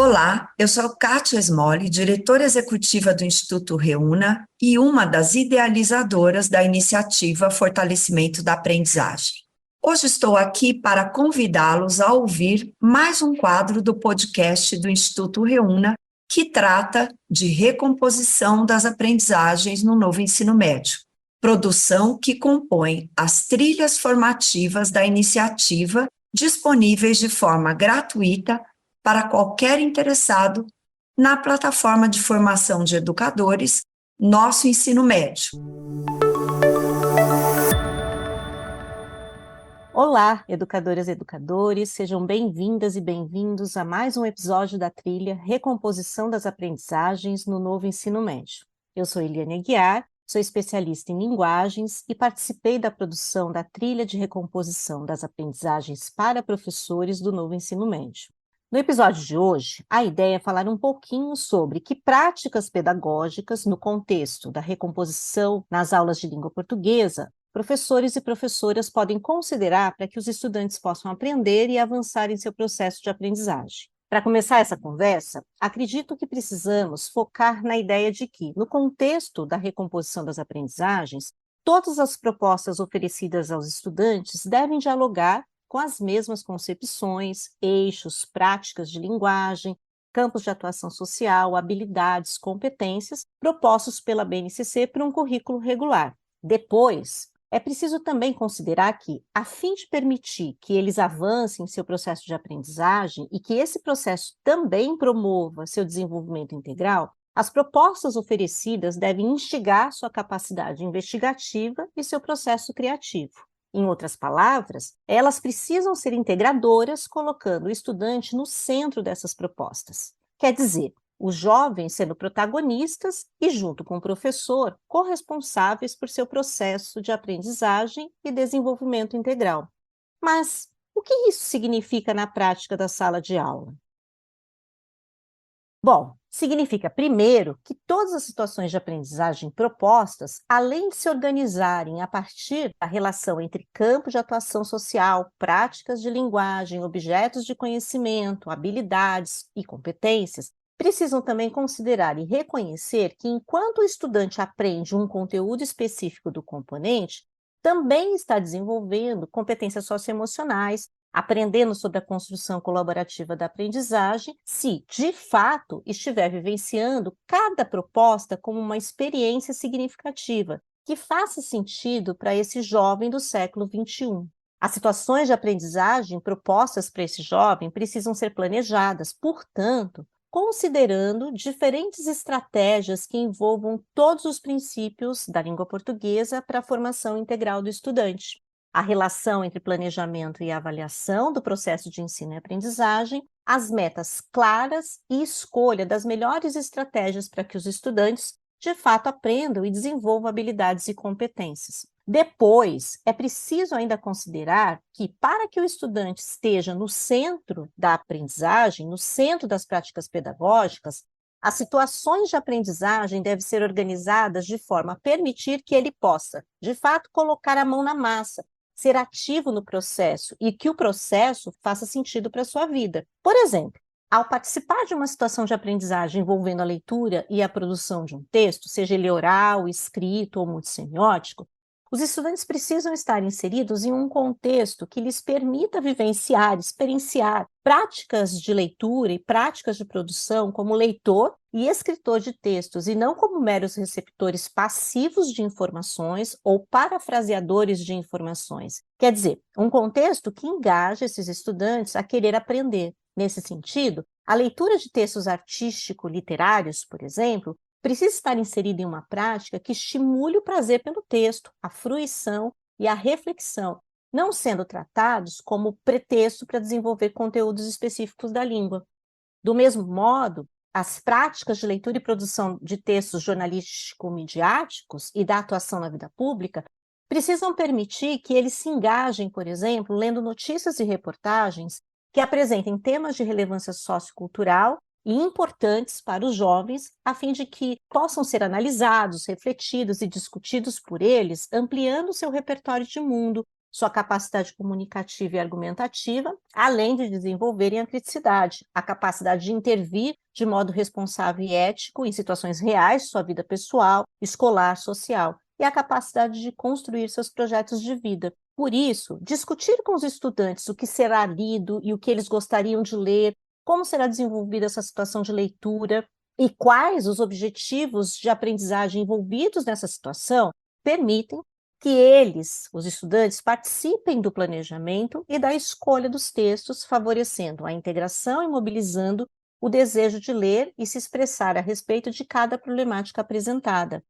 Olá, eu sou Kátia Smolli, diretora executiva do Instituto Reúna e uma das idealizadoras da iniciativa Fortalecimento da Aprendizagem. Hoje estou aqui para convidá-los a ouvir mais um quadro do podcast do Instituto Reúna, que trata de recomposição das aprendizagens no novo ensino médio, produção que compõe as trilhas formativas da iniciativa disponíveis de forma gratuita para qualquer interessado na plataforma de formação de educadores Nosso Ensino Médio. Olá, educadoras e educadores, sejam bem-vindas e bem-vindos a mais um episódio da trilha Recomposição das Aprendizagens no Novo Ensino Médio. Eu sou Eliane Aguiar, sou especialista em linguagens e participei da produção da trilha de recomposição das aprendizagens para professores do Novo Ensino Médio. No episódio de hoje, a ideia é falar um pouquinho sobre que práticas pedagógicas, no contexto da recomposição nas aulas de língua portuguesa, professores e professoras podem considerar para que os estudantes possam aprender e avançar em seu processo de aprendizagem. Para começar essa conversa, acredito que precisamos focar na ideia de que, no contexto da recomposição das aprendizagens, todas as propostas oferecidas aos estudantes devem dialogar com as mesmas concepções, eixos, práticas de linguagem, campos de atuação social, habilidades, competências propostos pela BNCC para um currículo regular. Depois, é preciso também considerar que, a fim de permitir que eles avancem em seu processo de aprendizagem e que esse processo também promova seu desenvolvimento integral, as propostas oferecidas devem instigar sua capacidade investigativa e seu processo criativo. Em outras palavras, elas precisam ser integradoras, colocando o estudante no centro dessas propostas. Quer dizer, os jovens sendo protagonistas e, junto com o professor, corresponsáveis por seu processo de aprendizagem e desenvolvimento integral. Mas o que isso significa na prática da sala de aula? Bom, significa, primeiro, que todas as situações de aprendizagem propostas, além de se organizarem a partir da relação entre campo de atuação social, práticas de linguagem, objetos de conhecimento, habilidades e competências, precisam também considerar e reconhecer que, enquanto o estudante aprende um conteúdo específico do componente, também está desenvolvendo competências socioemocionais, aprendendo sobre a construção colaborativa da aprendizagem, se, de fato, estiver vivenciando cada proposta como uma experiência significativa, que faça sentido para esse jovem do século XXI. As situações de aprendizagem propostas para esse jovem precisam ser planejadas, portanto, considerando diferentes estratégias que envolvam todos os princípios da língua portuguesa para a formação integral do estudante. A relação entre planejamento e avaliação do processo de ensino e aprendizagem, as metas claras e escolha das melhores estratégias para que os estudantes, de fato, aprendam e desenvolvam habilidades e competências. Depois, é preciso ainda considerar que, para que o estudante esteja no centro da aprendizagem, no centro das práticas pedagógicas, as situações de aprendizagem devem ser organizadas de forma a permitir que ele possa, de fato, colocar a mão na massa, ser ativo no processo e que o processo faça sentido para a sua vida. Por exemplo, ao participar de uma situação de aprendizagem envolvendo a leitura e a produção de um texto, seja ele oral, escrito ou multissemiótico, os estudantes precisam estar inseridos em um contexto que lhes permita vivenciar, experienciar práticas de leitura e práticas de produção como leitor e escritor de textos, e não como meros receptores passivos de informações ou parafraseadores de informações. Quer dizer, um contexto que engaja esses estudantes a querer aprender. Nesse sentido, a leitura de textos artístico-literários, por exemplo, precisa estar inserida em uma prática que estimule o prazer pelo texto, a fruição e a reflexão, não sendo tratados como pretexto para desenvolver conteúdos específicos da língua. Do mesmo modo, as práticas de leitura e produção de textos jornalístico-midiáticos e da atuação na vida pública precisam permitir que eles se engajem, por exemplo, lendo notícias e reportagens que apresentem temas de relevância sociocultural e importantes para os jovens, a fim de que possam ser analisados, refletidos e discutidos por eles, ampliando seu repertório de mundo, sua capacidade comunicativa e argumentativa, além de desenvolverem a criticidade, a capacidade de intervir de modo responsável e ético em situações reais de sua vida pessoal, escolar, social, e a capacidade de construir seus projetos de vida. Por isso, discutir com os estudantes o que será lido e o que eles gostariam de ler, como será desenvolvida essa situação de leitura e quais os objetivos de aprendizagem envolvidos nessa situação, permitem que eles, os estudantes, participem do planejamento e da escolha dos textos, favorecendo a integração e mobilizando o desejo de ler e se expressar a respeito de cada problemática apresentada.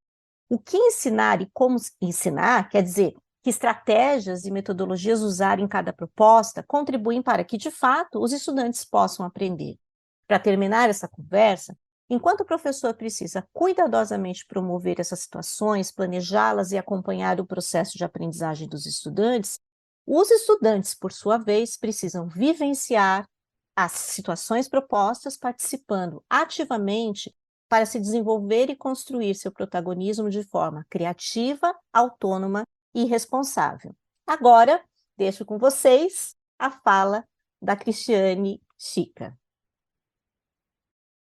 O que ensinar e como ensinar, quer dizer, que estratégias e metodologias usar em cada proposta contribuem para que, de fato, os estudantes possam aprender. Para terminar essa conversa, enquanto o professor precisa cuidadosamente promover essas situações, planejá-las e acompanhar o processo de aprendizagem dos estudantes, os estudantes, por sua vez, precisam vivenciar as situações propostas, participando ativamente para se desenvolver e construir seu protagonismo de forma criativa, autônoma e responsável. Agora, deixo com vocês a fala da Cristiane Chica.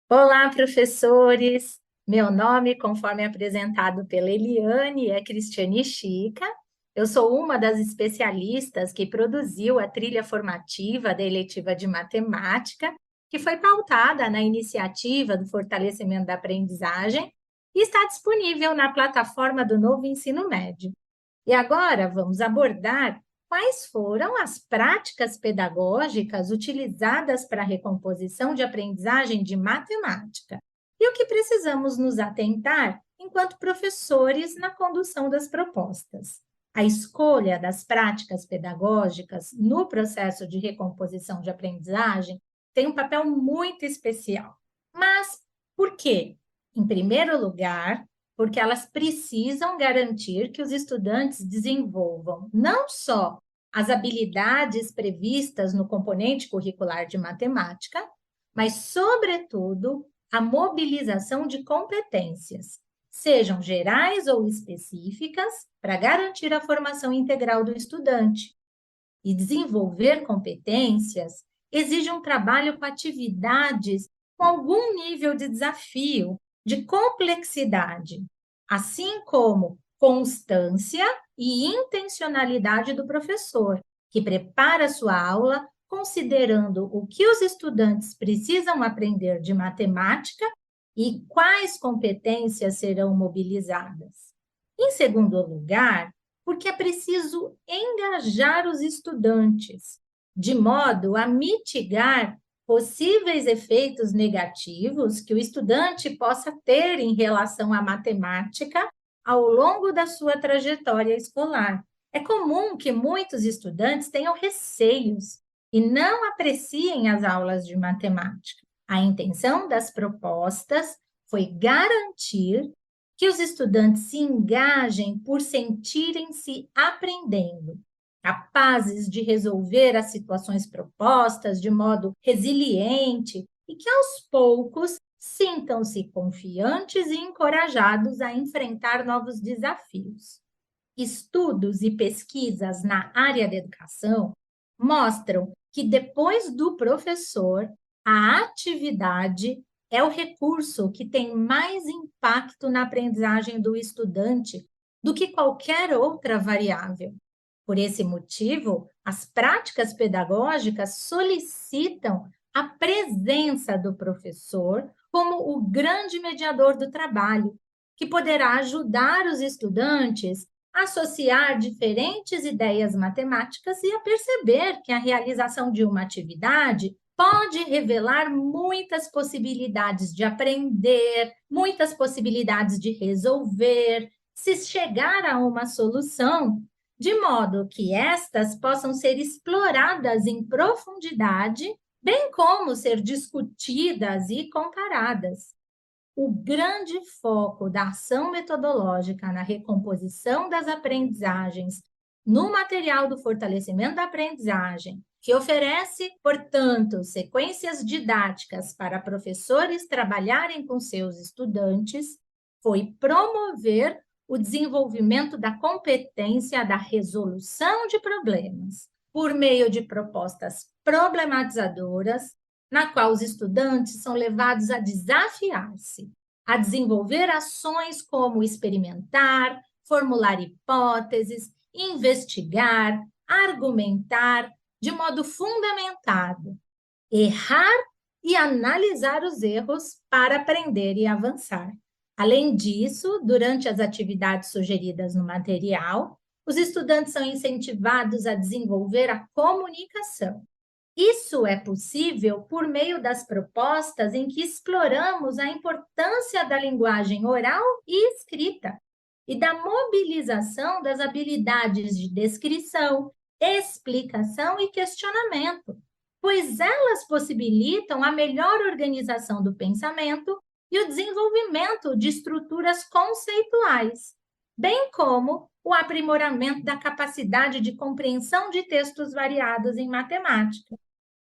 Olá, professores! Meu nome, conforme apresentado pela Eliane, é Cristiane Chica. Eu sou uma das especialistas que produziu a trilha formativa da eletiva de matemática, que foi pautada na iniciativa do fortalecimento da aprendizagem e está disponível na plataforma do Novo Ensino Médio. E agora vamos abordar quais foram as práticas pedagógicas utilizadas para a recomposição de aprendizagem de matemática e o que precisamos nos atentar enquanto professores na condução das propostas. A escolha das práticas pedagógicas no processo de recomposição de aprendizagem tem um papel muito especial. Mas por quê? Em primeiro lugar, porque elas precisam garantir que os estudantes desenvolvam não só as habilidades previstas no componente curricular de matemática, mas, sobretudo, a mobilização de competências, sejam gerais ou específicas, para garantir a formação integral do estudante. E desenvolver competências exige um trabalho com atividades com algum nível de desafio, de complexidade, assim como constância e intencionalidade do professor, que prepara sua aula considerando o que os estudantes precisam aprender de matemática e quais competências serão mobilizadas. Em segundo lugar, porque é preciso engajar os estudantes, de modo a mitigar possíveis efeitos negativos que o estudante possa ter em relação à matemática ao longo da sua trajetória escolar. É comum que muitos estudantes tenham receios e não apreciem as aulas de matemática. A intenção das propostas foi garantir que os estudantes se engajem por sentirem-se aprendendo, capazes de resolver as situações propostas de modo resiliente e que, aos poucos, sintam-se confiantes e encorajados a enfrentar novos desafios. Estudos e pesquisas na área da educação mostram que, depois do professor, a atividade é o recurso que tem mais impacto na aprendizagem do estudante do que qualquer outra variável. Por esse motivo, as práticas pedagógicas solicitam a presença do professor como o grande mediador do trabalho, que poderá ajudar os estudantes a associar diferentes ideias matemáticas e a perceber que a realização de uma atividade pode revelar muitas possibilidades de aprender, muitas possibilidades de resolver, se chegar a uma solução, de modo que estas possam ser exploradas em profundidade, bem como ser discutidas e comparadas. O grande foco da ação metodológica na recomposição das aprendizagens no material do fortalecimento da aprendizagem, que oferece, portanto, sequências didáticas para professores trabalharem com seus estudantes, foi promover o desenvolvimento da competência da resolução de problemas, por meio de propostas problematizadoras, na qual os estudantes são levados a desafiar-se, a desenvolver ações como experimentar, formular hipóteses, investigar, argumentar de modo fundamentado, errar e analisar os erros para aprender e avançar. Além disso, durante as atividades sugeridas no material, os estudantes são incentivados a desenvolver a comunicação. Isso é possível por meio das propostas em que exploramos a importância da linguagem oral e escrita e da mobilização das habilidades de descrição, explicação e questionamento, pois elas possibilitam a melhor organização do pensamento e o desenvolvimento de estruturas conceituais, bem como o aprimoramento da capacidade de compreensão de textos variados em matemática.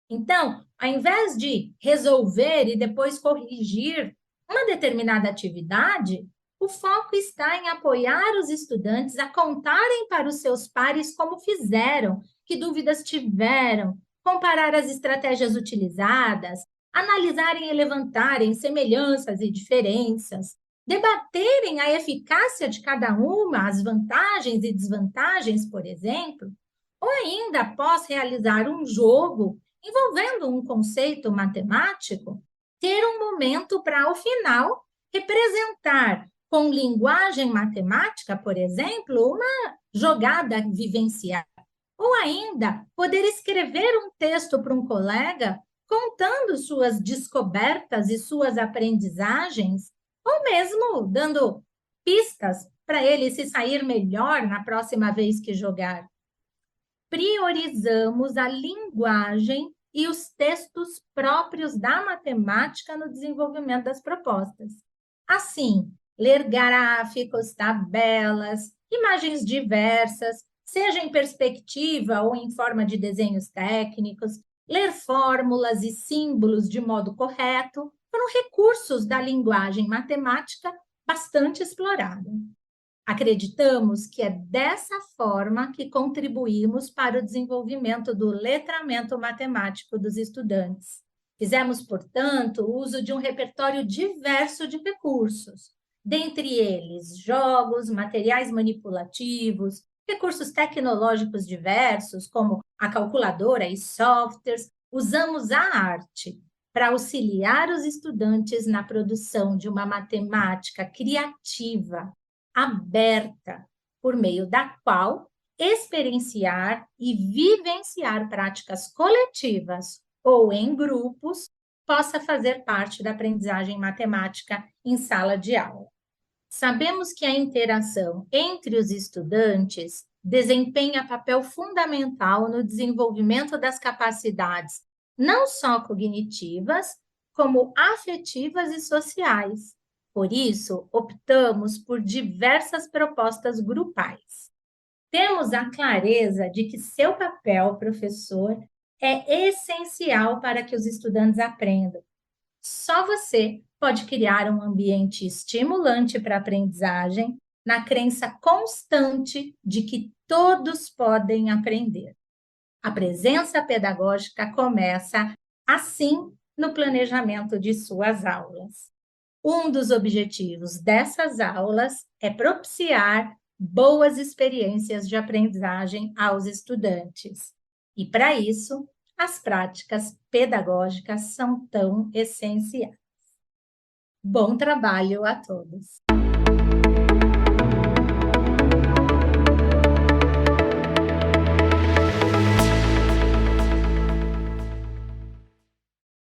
Então, ao invés de resolver e depois corrigir uma determinada atividade, o foco está em apoiar os estudantes a contarem para os seus pares como fizeram, que dúvidas tiveram, comparar as estratégias utilizadas, analisarem e levantarem semelhanças e diferenças, debaterem a eficácia de cada uma, as vantagens e desvantagens, por exemplo, ou ainda, após realizar um jogo envolvendo um conceito matemático, ter um momento para, ao final, representar com linguagem matemática, por exemplo, uma jogada vivenciada. Ou ainda, poder escrever um texto para um colega contando suas descobertas e suas aprendizagens, ou mesmo dando pistas para ele se sair melhor na próxima vez que jogar. Priorizamos a linguagem e os textos próprios da matemática no desenvolvimento das propostas. Assim, ler gráficos, tabelas, imagens diversas, seja em perspectiva ou em forma de desenhos técnicos, ler fórmulas e símbolos de modo correto, foram recursos da linguagem matemática bastante explorados. Acreditamos que é dessa forma que contribuímos para o desenvolvimento do letramento matemático dos estudantes. Fizemos, portanto, uso de um repertório diverso de recursos, dentre eles jogos, materiais manipulativos, recursos tecnológicos diversos, como a calculadora e softwares. Usamos a arte para auxiliar os estudantes na produção de uma matemática criativa, aberta, por meio da qual experienciar e vivenciar práticas coletivas ou em grupos possa fazer parte da aprendizagem matemática em sala de aula. Sabemos que a interação entre os estudantes desempenha papel fundamental no desenvolvimento das capacidades não só cognitivas, como afetivas e sociais. Por isso, optamos por diversas propostas grupais. Temos a clareza de que seu papel, professor, é essencial para que os estudantes aprendam. Só você pode criar um ambiente estimulante para a aprendizagem, na crença constante de que todos podem aprender. A presença pedagógica começa, assim, no planejamento de suas aulas. Um dos objetivos dessas aulas é propiciar boas experiências de aprendizagem aos estudantes. E, para isso, as práticas pedagógicas são tão essenciais. Bom trabalho a todos!